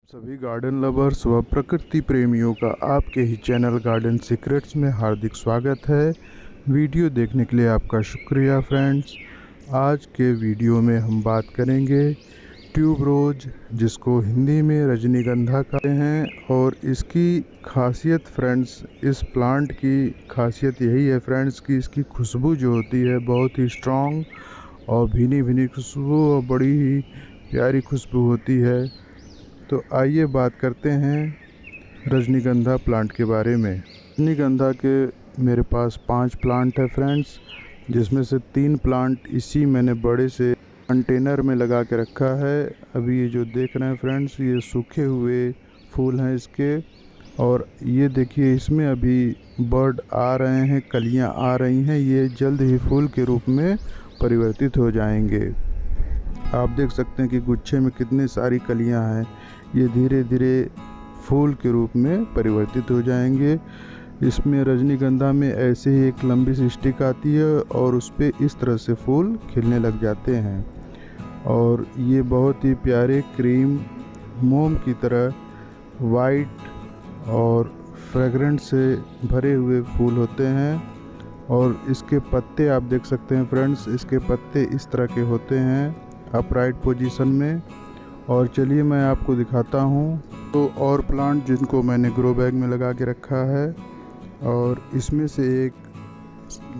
सभी garden lovers व प्रकृति प्रेमियों का आपके ही चैनल गार्डन सीक्रेट्स में हार्दिक स्वागत है। वीडियो देखने के लिए आपका शुक्रिया फ्रेंड्स। आज के वीडियो में हम बात करेंगे ट्यूबरोज, जिसको हिंदी में रजनीगंधा कहते हैं। और इसकी खासियत फ्रेंड्स, इस प्लांट की खासियत यही है फ्रेंड्स कि इसकी खुशबू जो होती है बहुत ही स्ट्रॉन्ग और भीनी भीनी खुशबू और बड़ी ही प्यारी खुशबू होती है। तो आइए बात करते हैं रजनीगंधा प्लांट के बारे में। रजनीगंधा के मेरे पास 5 प्लांट है फ्रेंड्स, जिसमें से 3 प्लांट इसी मैंने बड़े से कंटेनर में लगा के रखा है। अभी ये जो देख रहे हैं फ्रेंड्स, ये सूखे हुए फूल हैं इसके। और ये देखिए, इसमें अभी बर्ड आ रहे हैं, कलियां आ रही हैं। ये जल्द ही फूल के रूप में परिवर्तित हो जाएंगे। आप देख सकते हैं कि गुच्छे में कितनी सारी कलियां हैं। ये धीरे धीरे फूल के रूप में परिवर्तित हो जाएंगे। इसमें रजनीगंधा में ऐसे ही एक लंबी सी स्टिक आती है और उस पर इस तरह से फूल खिलने लग जाते हैं। और ये बहुत ही प्यारे क्रीम मोम की तरह वाइट और फ्रेगरेंस से भरे हुए फूल होते हैं। और इसके पत्ते आप देख सकते हैं फ्रेंड्स, इसके पत्ते इस तरह के होते हैं अपराइट पोजीशन में। और चलिए मैं आपको दिखाता हूँ तो और प्लांट जिनको मैंने ग्रो बैग में लगा के रखा है। और इसमें से एक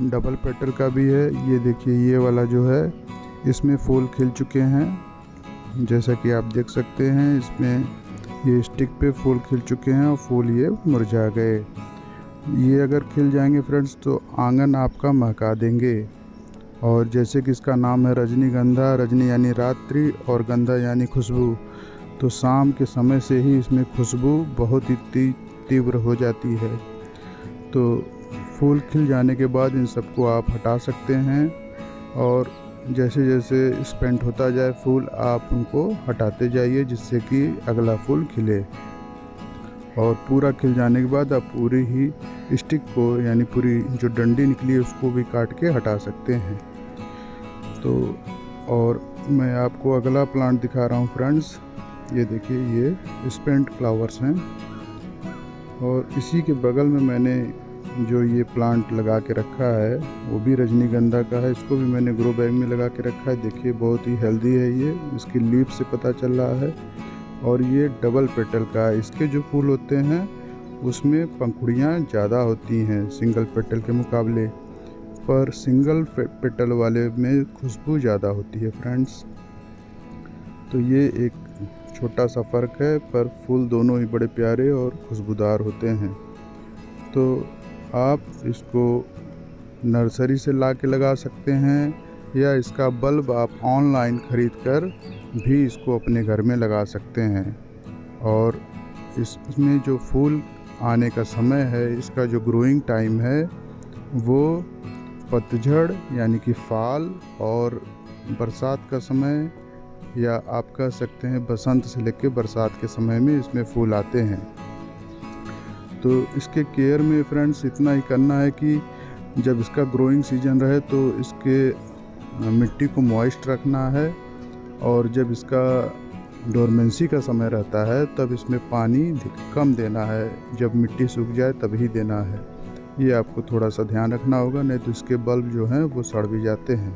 डबल पेटल का भी है। ये देखिए, ये वाला जो है इसमें फूल खिल चुके हैं, जैसा कि आप देख सकते हैं। इसमें ये स्टिक पे फूल खिल चुके हैं और फूल ये मुरझा गए। ये अगर खिल जाएंगे फ्रेंड्स तो आंगन आपका महका देंगे। और जैसे कि इसका नाम है रजनीगंधा, रजनी यानी रात्रि और गंधा यानी खुशबू, तो शाम के समय से ही इसमें खुशबू बहुत ही तीव्र हो जाती है। तो फूल खिल जाने के बाद इन सबको आप हटा सकते हैं। और जैसे जैसे स्पेंट होता जाए फूल, आप उनको हटाते जाइए जिससे कि अगला फूल खिले। और पूरा खिल जाने के बाद आप पूरी ही स्टिक को, यानी पूरी जो डंडी निकली है उसको भी काट के हटा सकते हैं। तो और मैं आपको अगला प्लांट दिखा रहा हूँ फ्रेंड्स। ये देखिए, ये स्पेंट फ्लावर्स हैं। और इसी के बगल में मैंने जो ये प्लांट लगा के रखा है वो भी रजनीगंधा का है। इसको भी मैंने ग्रो बैग में लगा के रखा है। देखिए, बहुत ही हेल्दी है ये, इसकी लीफ से पता चल रहा है। और ये डबल पेटल का है। इसके जो फूल होते हैं उसमें पंखुड़ियाँ ज़्यादा होती हैं सिंगल पेटल के मुकाबले, पर सिंगल पेटल वाले में खुशबू ज़्यादा होती है फ्रेंड्स। तो ये एक छोटा सा फ़र्क है, पर फूल दोनों ही बड़े प्यारे और खुशबूदार होते हैं। तो आप इसको नर्सरी से ला के लगा सकते हैं, या इसका बल्ब आप ऑनलाइन ख़रीद कर भी इसको अपने घर में लगा सकते हैं। और इसमें जो फूल आने का समय है, इसका जो ग्रोइंग टाइम है वो पतझड़ यानी कि फाल और बरसात का समय, या आप कह सकते हैं बसंत से लेकर बरसात के समय में इसमें फूल आते हैं। तो इसके केयर में फ्रेंड्स इतना ही करना है कि जब इसका ग्रोइंग सीजन रहे तो इसके मिट्टी को मॉइस्ट रखना है। और जब इसका डोरमेंसी का समय रहता है तब इसमें पानी कम देना है, जब मिट्टी सूख जाए तभी देना है। ये आपको थोड़ा सा ध्यान रखना होगा, नहीं तो इसके बल्ब जो हैं वो सड़ भी जाते हैं।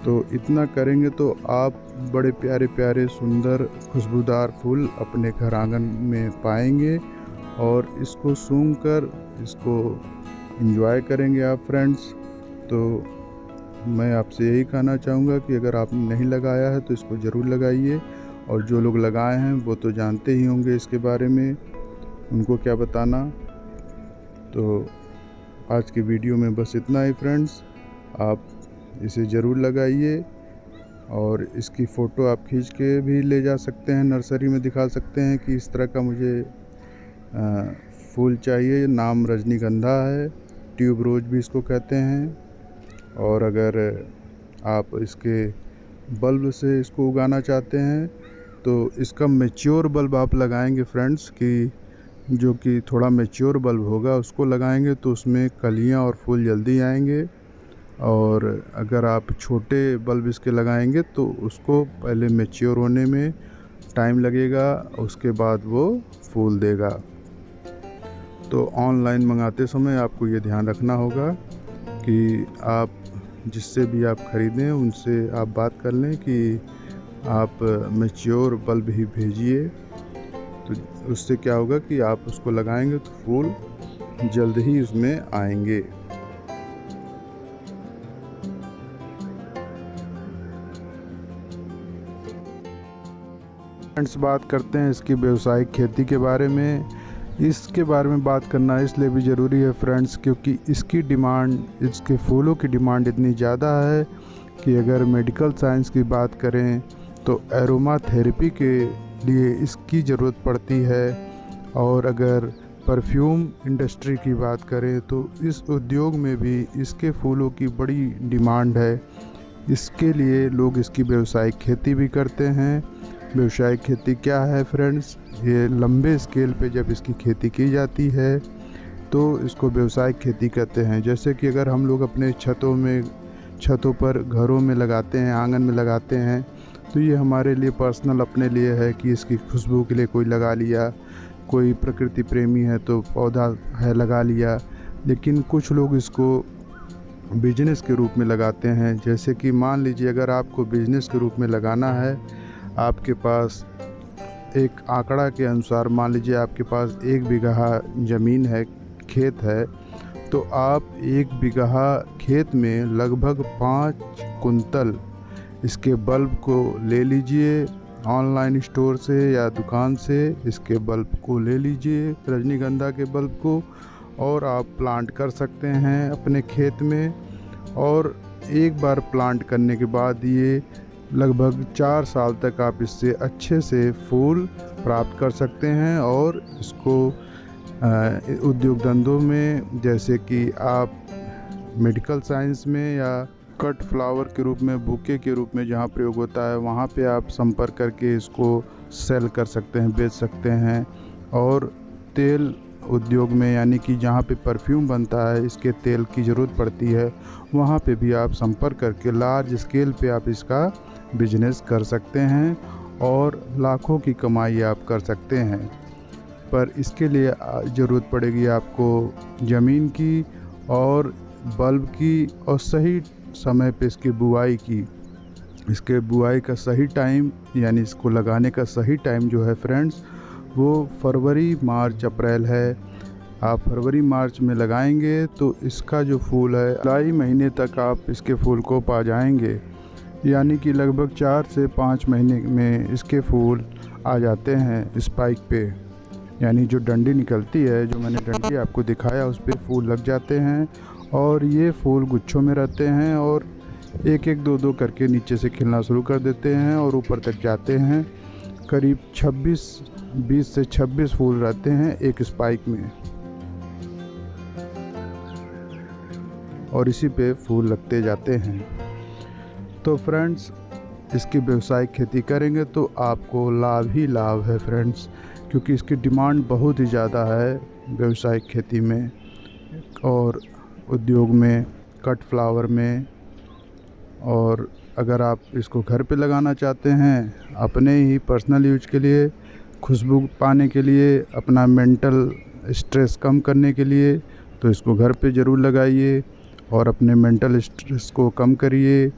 तो इतना करेंगे तो आप बड़े प्यारे प्यारे सुंदर खुशबूदार फूल अपने घर आंगन में पाएंगे। और इसको सूंघ कर इसको एंजॉय करेंगे आप फ्रेंड्स। तो मैं आपसे यही कहना चाहूँगा कि अगर आपने नहीं लगाया है तो इसको ज़रूर लगाइए। और जो लोग लगाए हैं वो तो जानते ही होंगे इसके बारे में, उनको क्या बताना। तो आज की वीडियो में बस इतना ही फ्रेंड्स। आप इसे ज़रूर लगाइए और इसकी फ़ोटो आप खींच के भी ले जा सकते हैं, नर्सरी में दिखा सकते हैं कि इस तरह का मुझे फूल चाहिए। नाम रजनीगंधा है, ट्यूबरोज भी इसको कहते हैं। और अगर आप इसके बल्ब से इसको उगाना चाहते हैं तो इसका मैच्योर बल्ब आप लगाएंगे फ्रेंड्स, कि जो कि थोड़ा मैच्योर बल्ब होगा उसको लगाएंगे तो उसमें कलियां और फूल जल्दी आएंगे। और अगर आप छोटे बल्ब इसके लगाएंगे तो उसको पहले मैच्योर होने में टाइम लगेगा, उसके बाद वो फूल देगा। तो ऑनलाइन मंगाते समय आपको ये ध्यान रखना होगा कि आप जिससे भी आप ख़रीदें उनसे आप बात कर लें कि आप मैच्योर बल्ब ही भेजिए। तो उससे क्या होगा कि आप उसको लगाएंगे तो फूल जल्द ही उसमें आएंगे। फ्रेंड्स, बात करते हैं इसकी व्यावसायिक खेती के बारे में। इसके बारे में बात करना इसलिए भी ज़रूरी है फ्रेंड्स, क्योंकि इसकी डिमांड, इसके फूलों की डिमांड इतनी ज़्यादा है कि अगर मेडिकल साइंस की बात करें तो एरोमा थेरेपी के लिए इसकी ज़रूरत पड़ती है। और अगर परफ्यूम इंडस्ट्री की बात करें तो इस उद्योग में भी इसके फूलों की बड़ी डिमांड है। इसके लिए लोग इसकी व्यावसायिक खेती भी करते हैं। व्यावसायिक खेती क्या है फ्रेंड्स? ये लंबे स्केल पे जब इसकी खेती की जाती है तो इसको व्यावसायिक खेती कहते हैं। जैसे कि अगर हम लोग अपने छतों पर घरों में लगाते हैं, आंगन में लगाते हैं, तो ये हमारे लिए पर्सनल अपने लिए है कि इसकी खुशबू के लिए कोई लगा लिया, कोई प्रकृति प्रेमी है तो पौधा है लगा लिया। लेकिन कुछ लोग इसको बिजनेस के रूप में लगाते हैं। जैसे कि मान लीजिए अगर आपको बिजनेस के रूप में लगाना है, आपके पास एक आंकड़ा के अनुसार मान लीजिए आपके पास 1 बीघा ज़मीन है, खेत है, तो आप 1 बीघा खेत में लगभग 5 कुंतल इसके बल्ब को ले लीजिए ऑनलाइन स्टोर से या दुकान से। इसके बल्ब को ले लीजिए, रजनीगंधा के बल्ब को, और आप प्लांट कर सकते हैं अपने खेत में। और एक बार प्लांट करने के बाद ये लगभग 4 साल तक आप इससे अच्छे से फूल प्राप्त कर सकते हैं। और इसको उद्योग धंधों में, जैसे कि आप मेडिकल साइंस में या कट फ्लावर के रूप में, बुके के रूप में जहाँ प्रयोग होता है, वहाँ पे आप संपर्क करके इसको सेल कर सकते हैं, बेच सकते हैं। और तेल उद्योग में, यानी कि जहाँ पे परफ्यूम बनता है, इसके तेल की ज़रूरत पड़ती है, वहाँ पे भी आप संपर्क करके लार्ज स्केल पे आप इसका बिजनेस कर सकते हैं और लाखों की कमाई आप कर सकते हैं। पर इसके लिए ज़रूरत पड़ेगी आपको ज़मीन की और बल्ब की, और सही समय पे इसकी बुआई की। इसके बुआई का सही टाइम, यानी इसको लगाने का सही टाइम जो है फ्रेंड्स, वो फरवरी, मार्च, अप्रैल है। आप फरवरी मार्च में लगाएंगे तो इसका जो फूल है जुलाई महीने तक आप इसके फूल को पा जाएंगे। यानी कि लगभग 4 से 5 महीने में इसके फूल आ जाते हैं स्पाइक पे। यानी जो डंडी निकलती है, जो मैंने डंडी आपको दिखाया, उस पे फूल लग जाते हैं। और ये फूल गुच्छों में रहते हैं और एक एक दो दो करके नीचे से खिलना शुरू कर देते हैं और ऊपर तक जाते हैं। करीब 20 से 26 फूल रहते हैं एक स्पाइक में, और इसी पे फूल लगते जाते हैं। तो फ्रेंड्स, इसकी व्यावसायिक खेती करेंगे तो आपको लाभ ही लाभ है फ्रेंड्स, क्योंकि इसकी डिमांड बहुत ही ज़्यादा है व्यावसायिक खेती में और उद्योग में, कट फ्लावर में। और अगर आप इसको घर पे लगाना चाहते हैं अपने ही पर्सनल यूज के लिए, खुशबू पाने के लिए, अपना मेंटल स्ट्रेस कम करने के लिए, तो इसको घर पे ज़रूर लगाइए और अपने मेंटल स्ट्रेस को कम करिए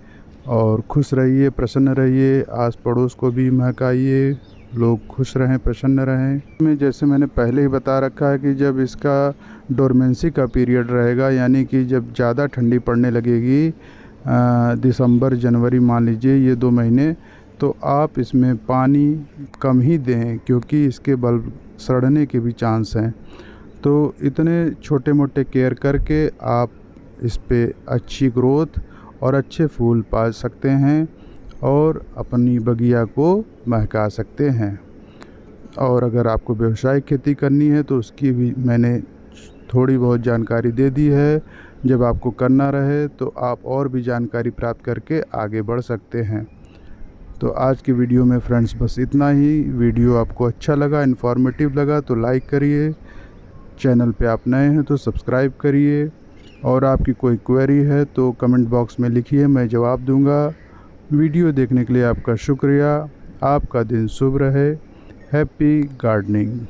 और खुश रहिए, प्रसन्न रहिए। आस पड़ोस को भी महकाइए, लोग खुश रहें, प्रसन्न रहें। में जैसे मैंने पहले ही बता रखा है कि जब इसका डोरमेंसी का पीरियड रहेगा, यानी कि जब ज़्यादा ठंडी पड़ने लगेगी, दिसंबर, जनवरी मान लीजिए, ये 2 महीने, तो आप इसमें पानी कम ही दें, क्योंकि इसके बल्ब सड़ने के भी चांस हैं। तो इतने छोटे मोटे केयर करके आप इस पे अच्छी ग्रोथ और अच्छे फूल पा सकते हैं और अपनी बगिया को महका सकते हैं। और अगर आपको व्यावसायिक खेती करनी है तो उसकी भी मैंने थोड़ी बहुत जानकारी दे दी है। जब आपको करना रहे तो आप और भी जानकारी प्राप्त करके आगे बढ़ सकते हैं। तो आज की वीडियो में फ्रेंड्स बस इतना ही। वीडियो आपको अच्छा लगा, इन्फॉर्मेटिव लगा तो लाइक करिए, चैनल पे आप नए हैं तो सब्सक्राइब करिए, और आपकी कोई क्वेरी है तो कमेंट बॉक्स में लिखिए, मैं जवाब दूंगा। वीडियो देखने के लिए आपका शुक्रिया। आपका दिन शुभ रहे। Happy gardening.